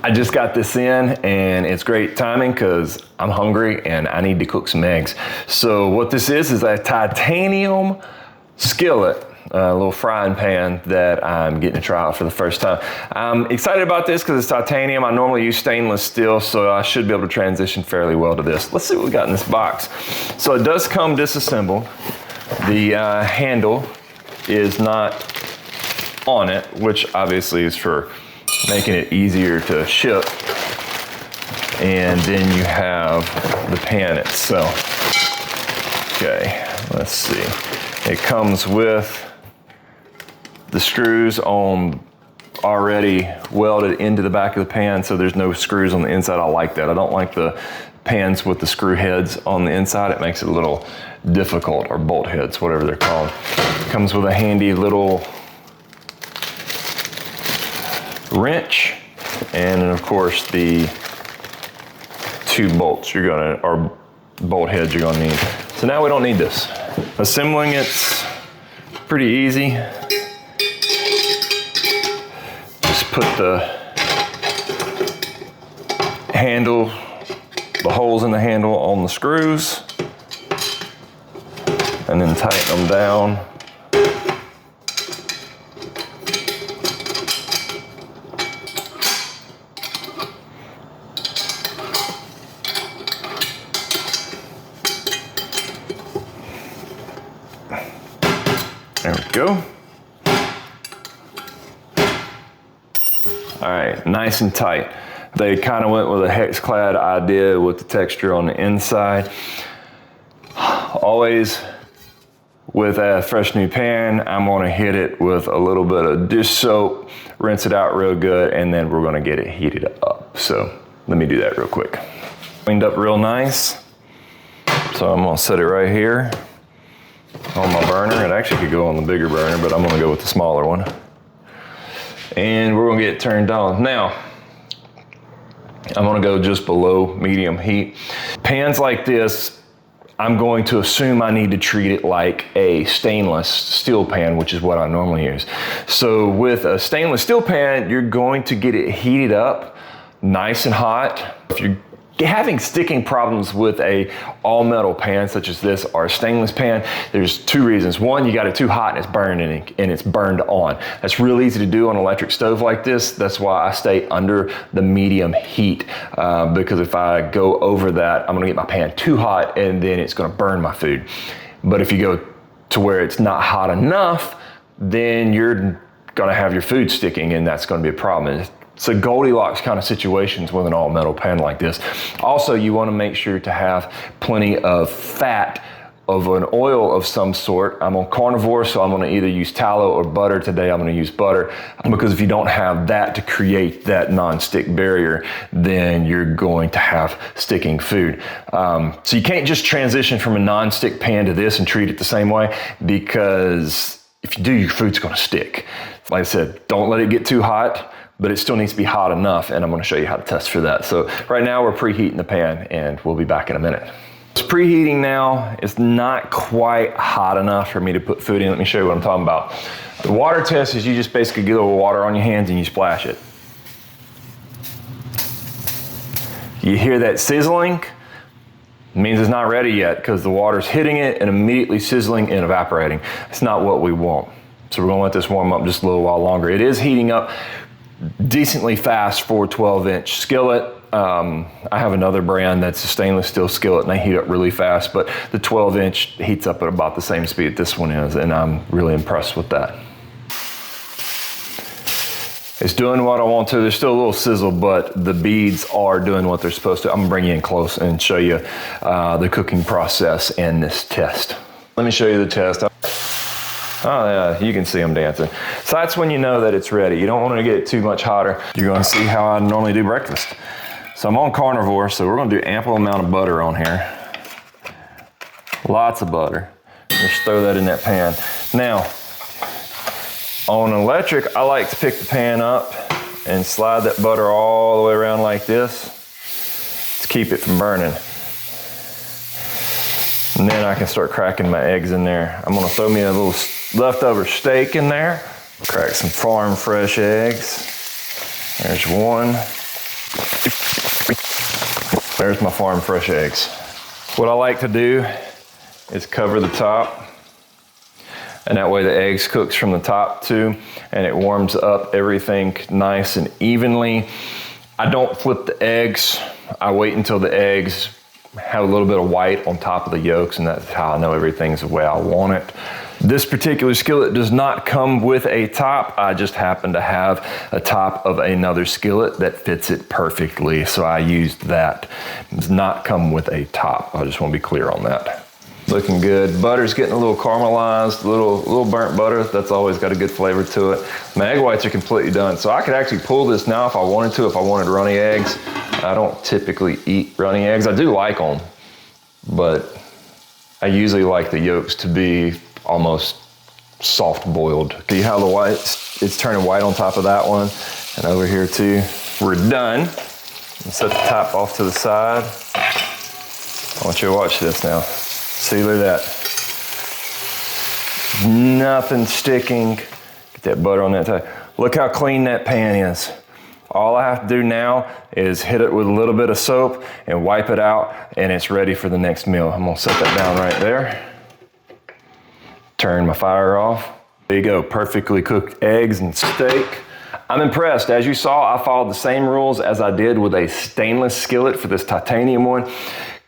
I just got this in and it's great timing because I'm hungry and I need to cook some eggs. So what this is a titanium skillet, a little frying pan that I'm getting to try out for the first time. I'm excited about this because it's titanium. I normally use stainless steel, so I should be able to transition fairly well to this. Let's see what we got in this box. So it does come disassembled. The handle is not on it, which obviously is for making it easier to ship. And then you have the pan itself. Okay, let's see. It comes with the screws on already welded into the back of the pan, so there's no screws on the inside. I like that. I don't like the pans with the screw heads on the inside. It makes it a little difficult, or bolt heads, whatever they're called. It comes with a handy little wrench, and then of course the 2 bolts or bolt heads you're gonna need. So now we don't need this. Assembling it's pretty easy. Just put the handle, the holes in the handle on the screws, and then tighten them down. There we go. All right, nice and tight. They kind of went with a hex clad idea with the texture on the inside. Always with a fresh new pan, I'm gonna hit it with a little bit of dish soap, rinse it out real good, and then we're gonna get it heated up. So let me do that real quick. Cleaned up real nice. So I'm gonna set it right here on my burner. It actually could go on the bigger burner, but I'm gonna go with the smaller one. And we're gonna get it turned on. Now, I'm gonna go just below medium heat. Pans like this, I'm going to assume I need to treat it like a stainless steel pan, which is what I normally use. So with a stainless steel pan, you're going to get it heated up nice and hot. If you're having sticking problems with a all metal pan such as this or a stainless pan, there's 2 reasons. One, you got it too hot and it's burning and it's burned on. That's real easy to do on an electric stove like this. That's why I stay under the medium heat, because if I go over that, I'm gonna get my pan too hot and then it's gonna burn my food. But if you go to where it's not hot enough, then you're gonna have your food sticking and that's gonna be a problem. It's a Goldilocks kind of situations with an all metal pan like this. Also, you want to make sure to have plenty of fat of an oil of some sort. I'm on carnivore, so I'm going to either use tallow or butter. Today I'm going to use butter, because if you don't have that to create that non-stick barrier, then you're going to have sticking food. So you can't just transition from a non-stick pan to this and treat it the same way, because if you do, your food's going to stick. Like I said, don't let it get too hot, but it still needs to be hot enough, and I'm gonna show you how to test for that. So right now we're preheating the pan, and we'll be back in a minute. It's preheating now. It's not quite hot enough for me to put food in. Let me show you what I'm talking about. The water test is you just basically get a little water on your hands and you splash it. You hear that sizzling? It means it's not ready yet, because the water's hitting it and immediately sizzling and evaporating. It's not what we want. So we're gonna let this warm up just a little while longer. It is heating up decently fast for a 12-inch skillet. I have another brand that's a stainless steel skillet and they heat up really fast, but the 12-inch heats up at about the same speed this one is, and I'm really impressed with that. It's doing what I want to. There's still a little sizzle, but the beads are doing what they're supposed to. I'm gonna bring you in close and show you the cooking process and this test. Let me show you the test. Oh yeah, you can see them dancing. So that's when you know that it's ready. You don't want to get it too much hotter. You're going to see how I normally do breakfast. So I'm on carnivore, so we're going to do ample amount of butter on here. Lots of butter. Just throw that in that pan. Now, on electric, I like to pick the pan up and slide that butter all the way around like this to keep it from burning. And then I can start cracking my eggs in there. I'm gonna throw me a little leftover steak in there. Crack some farm fresh eggs. There's one. There's my farm fresh eggs. What I like to do is cover the top, and that way the eggs cooks from the top too, and it warms up everything nice and evenly. I don't flip the eggs. I wait until the eggs have a little bit of white on top of the yolks, and that's how I know everything's the way I want it. This particular skillet does not come with a top. I just happen to have a top of another skillet that fits it perfectly, so I used that. It does not come with a top. I just want to be clear on that. Looking good. Butter's getting a little caramelized, a little burnt butter. That's always got a good flavor to it. My egg whites are completely done, so I could actually pull this now if I wanted to, if I wanted runny eggs. I don't typically eat runny eggs. I do like them, but I usually like the yolks to be almost soft boiled. See how the white, it's turning white on top of that one, and over here too. We're done. Set the top off to the side. I want you to watch this now. See, look at that. Nothing sticking. Get that butter on that top. Look how clean that pan is. All I have to do now is hit it with a little bit of soap and wipe it out, and it's ready for the next meal. I'm gonna set that down right there. Turn my fire off. There you go, perfectly cooked eggs and steak. I'm impressed. As you saw, I followed the same rules as I did with a stainless skillet for this titanium one.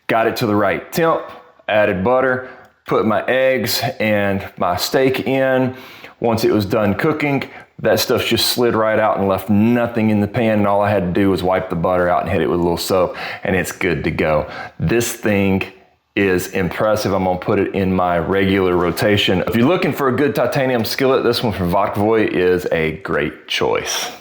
Got it to the right temp. Added butter, put my eggs and my steak in. Once it was done cooking, that stuff just slid right out and left nothing in the pan, and all I had to do was wipe the butter out and hit it with a little soap, and it's good to go. This thing is impressive. I'm gonna put it in my regular rotation. If you're looking for a good titanium skillet, this one from Vodkovoy is a great choice.